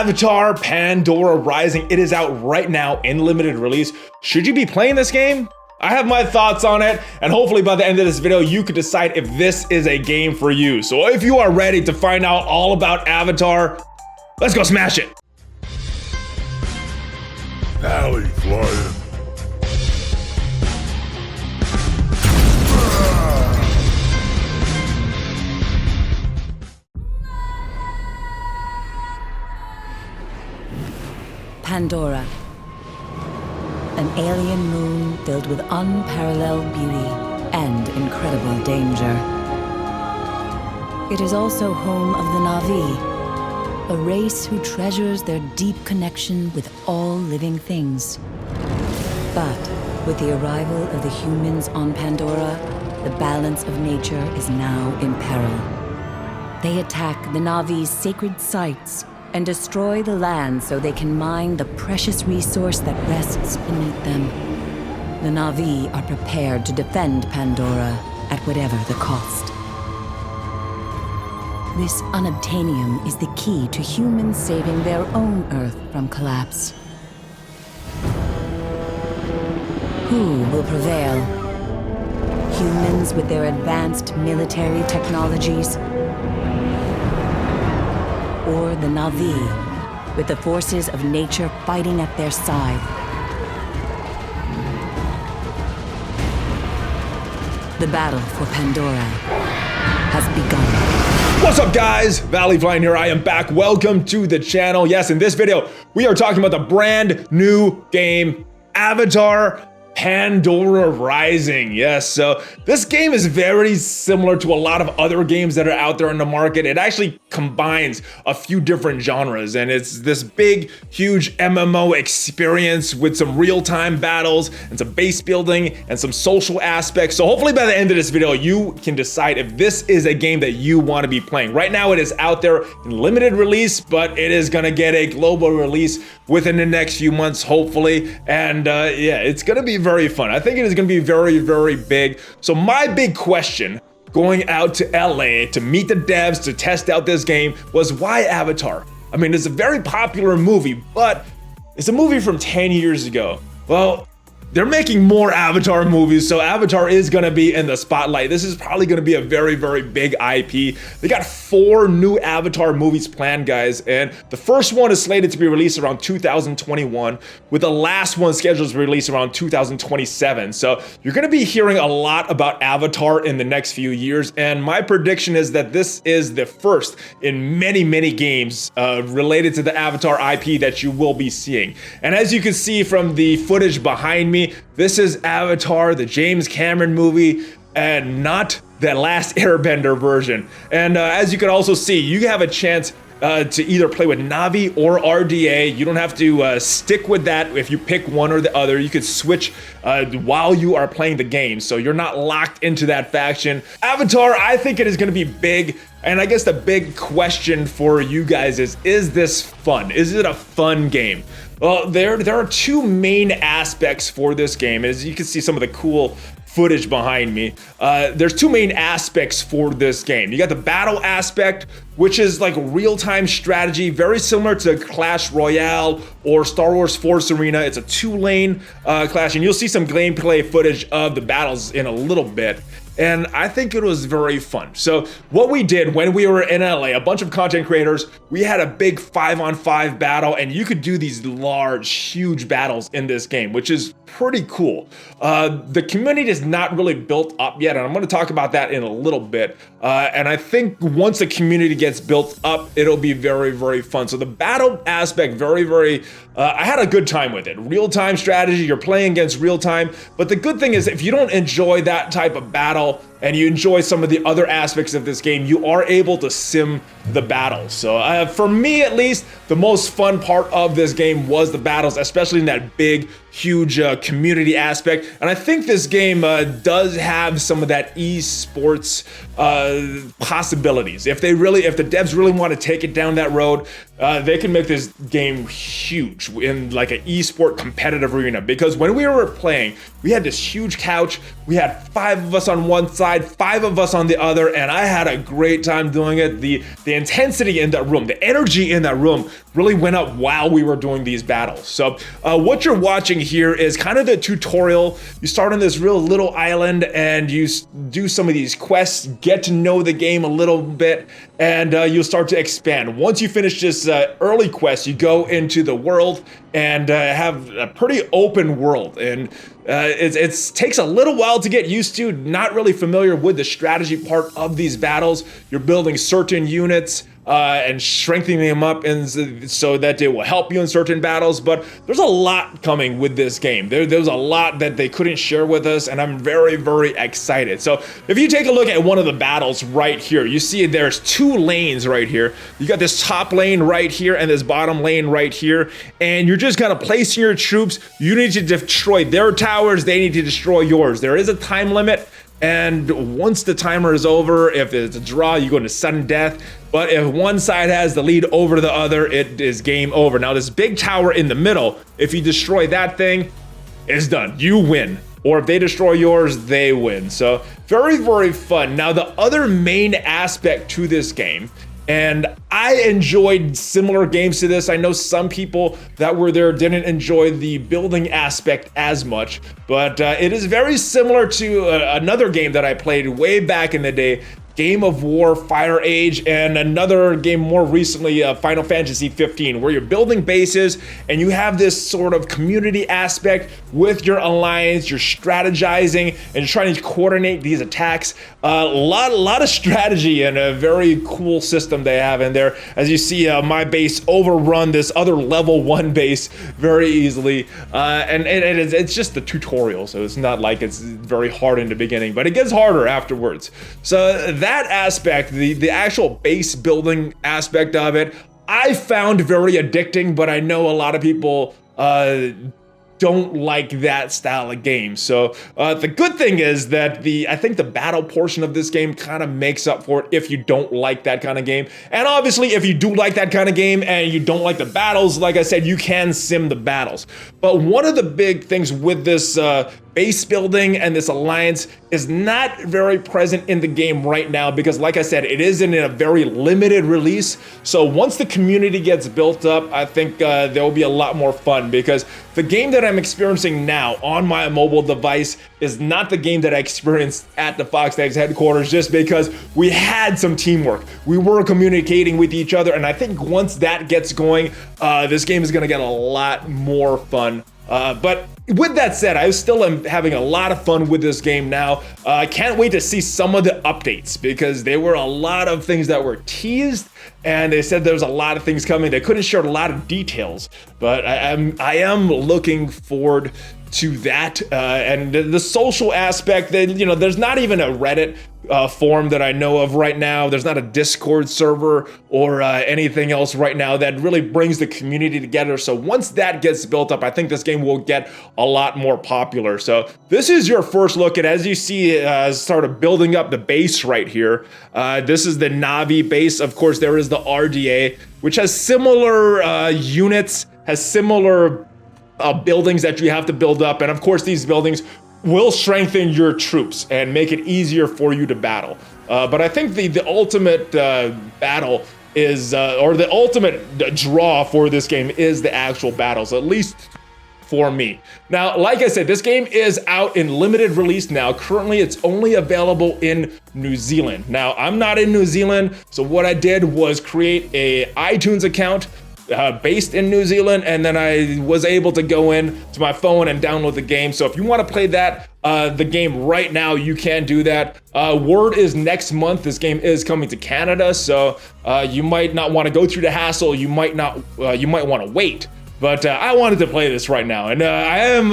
Avatar Pandora Rising. It is out right now in limited release. Should you be playing this game? I have my thoughts on it, and hopefully by the end of this video, you can decide if this is a game for you. So if you are ready to find out all about Avatar, let's go smash it. ValleyFlyin. Pandora, an alien moon filled with unparalleled beauty and incredible danger. It is also home of the Na'vi, a race who treasures their deep connection with all living things. But with the arrival of the humans on Pandora, the balance of nature is now in peril. They attack the Na'vi's sacred sites and destroy the land so they can mine the precious resource that rests beneath them. The Na'vi are prepared to defend Pandora at whatever the cost. This unobtainium is the key to humans saving their own Earth from collapse. Who will prevail? Humans with their advanced military technologies? Or the Na'vi, with the forces of nature fighting at their side? The battle for Pandora has begun. What's up guys? ValleyFlyin here, I am back. Welcome to the channel. Yes, in this video, we are talking about the brand new game, Avatar Pandora Rising. Yes, so this game is very similar to a lot of other games that are out there in the market. It actually combines a few different genres, and it's this big, huge MMO experience with some real-time battles and some base building and some social aspects. So hopefully by the end of this video, you can decide if this is a game that you want to be playing. Right now, it is out there in limited release, but it is gonna get a global release within the next few months, hopefully. And yeah, it's gonna be very fun. I think it is gonna be very, very big. So my big question going out to LA to meet the devs to test out this game was, why Avatar? I mean, it's a very popular movie, but it's a movie from 10 years ago. Well, they're making more Avatar movies, so Avatar is gonna be in the spotlight. This is probably gonna be a very, very big IP. They got 4 new Avatar movies planned, guys, and the first one is slated to be released around 2021, with the last one scheduled to be released around 2027. So you're gonna be hearing a lot about Avatar in the next few years, and my prediction is that this is the first in many, many games related to the Avatar IP that you will be seeing. And as you can see from the footage behind me, this is Avatar, the James Cameron movie, and not the Last Airbender version. And as you can also see, you have a chance to either play with Na'vi or RDA. You don't have to stick with that if you pick one or the other. You could switch while you are playing the game, so you're not locked into that faction. Avatar, I think it is gonna be big, and I guess the big question for you guys is this fun? Is it a fun game? Well, there are 2 main aspects for this game. As you can see some of the cool footage behind me, there's 2 main aspects for this game. You got the battle aspect, which is like real-time strategy, very similar to Clash Royale or Star Wars Force Arena. It's a 2-lane clash, and you'll see some gameplay footage of the battles in a little bit. And I think it was very fun. So what we did when we were in LA, a bunch of content creators, we had a big 5-on-5 battle, and you could do these large, huge battles in this game, which is pretty cool. The community is not really built up yet, and I'm gonna talk about that in a little bit. And I think once the community gets built up, it'll be very, very fun. So the battle aspect, very, I had a good time with it. Real-time strategy, you're playing against real-time, but the good thing is if you don't enjoy that type of battle, and you enjoy some of the other aspects of this game, you are able to sim the battles. So for me at least, the most fun part of this game was the battles, especially in that big, huge community aspect. And I think this game does have some of that esports possibilities. If the devs really want to take it down that road, they can make this game huge in like an esport competitive arena. Because when we were playing, we had this huge couch, we had 5 of us on one side, 5 of us on the other, and I had a great time doing it. The intensity in that room, the energy in that room really went up while we were doing these battles. So what you're watching here is kind of the tutorial. You start on this real little island and you do some of these quests, get to know the game a little bit, and you'll start to expand. Once you finish this early quest, you go into the world and have a pretty open world. And it takes a little while to get used to, not really familiar with the strategy part of these battles. You're building certain units and strengthening them up so that they will help you in certain battles. But there's a lot coming with this game. There's a lot that they couldn't share with us, and I'm very, very excited. So if you take a look at one of the battles right here, you see there's 2 lanes right here. You got this top lane right here and this bottom lane right here, and you're just kind of placing your troops. You need to destroy their towers, they need to destroy yours. There is a time limit, and once the timer is over, if it's a draw, you go into sudden death. But if one side has the lead over the other, it is game over. Now this big tower in the middle, if you destroy that thing, it's done. You win. Or if they destroy yours, they win. So very, very fun. Now the other main aspect to this game, and I enjoyed similar games to this. I know some people that were there didn't enjoy the building aspect as much, but it is very similar to another game that I played way back in the day, Game of War, Fire Age, and another game more recently, Final Fantasy 15, where you're building bases and you have this sort of community aspect with your alliance. You're strategizing and you're trying to coordinate these attacks. A lot of strategy and a very cool system they have in there. As you see, my base overrun this other level 1 base very easily, and it's just the tutorial, so it's not like it's very hard in the beginning, but it gets harder afterwards. So that aspect, the actual base building aspect of it, I found very addicting, but I know a lot of people don't like that style of game. So the good thing is that I think the battle portion of this game kind of makes up for it if you don't like that kind of game. And obviously, if you do like that kind of game and you don't like the battles, like I said, you can sim the battles. But one of the big things with this base building and this alliance is not very present in the game right now because, like I said, it is in a very limited release. So once the community gets built up, I think there will be a lot more fun, because the game that I'm experiencing now on my mobile device is not the game that I experienced at the FoxNext headquarters, just because we had some teamwork. We were communicating with each other, and I think once that gets going, this game is going to get a lot more fun. But with that said, I still am having a lot of fun with this game now. I can't wait to see some of the updates, because there were a lot of things that were teased, and they said there's a lot of things coming. They couldn't share a lot of details, but I am looking forward to that, and the social aspect. That, you know, there's not even a Reddit forum that I know of right now. There's not a Discord server or anything else right now that really brings the community together. So once that gets built up, I think this game will get a lot more popular. So this is your first look at, as you see, sort of building up the base right here. This is the Na'vi base. Of course, there is the RDA, which has similar units, has similar buildings that you have to build up, and of course these buildings will strengthen your troops and make it easier for you to battle. But I think the ultimate battle is, or the ultimate draw for this game is the actual battles, at least for me. Now, like I said, this game is out in limited release now. Currently, it's only available in New Zealand. Now, I'm not in New Zealand, so what I did was create a iTunes account based in New Zealand, and then I was able to go in to my phone and download the game. So if you want to play that, the game right now, you can do that. Word is next month this game is coming to Canada, so you might not want to go through the hassle. You might want to wait. But I wanted to play this right now, and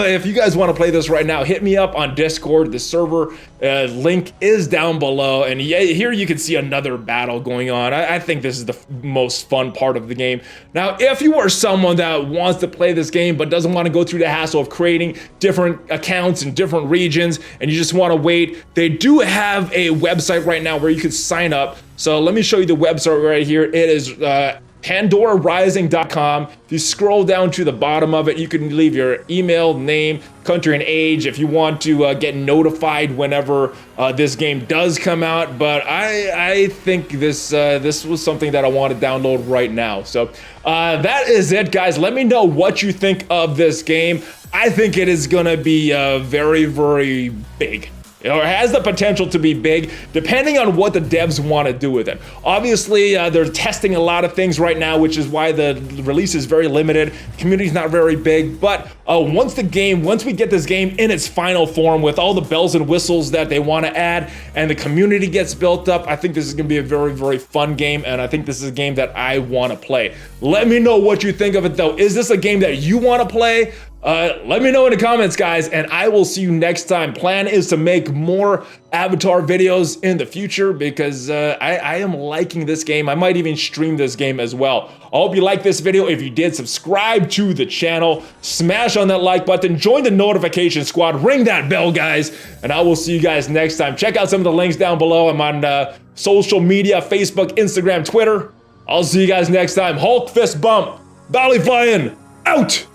if you guys want to play this right now, hit me up on Discord. The server link is down below, and yeah, here you can see another battle going on. I think this is the most fun part of the game. Now, if you are someone that wants to play this game but doesn't want to go through the hassle of creating different accounts in different regions, and you just want to wait, they do have a website right now where you can sign up. So let me show you the website right here. It is PandoraRising.com. If you scroll down to the bottom of it, you can leave your email, name, country, and age if you want to get notified whenever this game does come out. But I think this was something that I want to download right now. So that is it, guys. Let me know what you think of this game. I think it is gonna be very, very big. Or has the potential to be big, depending on what the devs want to do with it. Obviously, they're testing a lot of things right now, which is why the release is very limited. The community's not very big, but once we get this game in its final form with all the bells and whistles that they want to add, and the community gets built up, I think this is going to be a very, very fun game, and I think this is a game that I want to play. Let me know what you think of it, though. Is this a game that you want to play? Let me know in the comments, guys, and I will see you next time. Plan is to make more Avatar videos in the future because I am liking this game. I might even stream this game as well. I hope you liked this video. If you did, subscribe to the channel, smash on that like button, join the notification squad, ring that bell, guys, and I will see you guys next time. Check out some of the links down below. I'm on social media, Facebook, Instagram, Twitter. I'll see you guys next time. Hulk fist bump. ValleyFlyin out!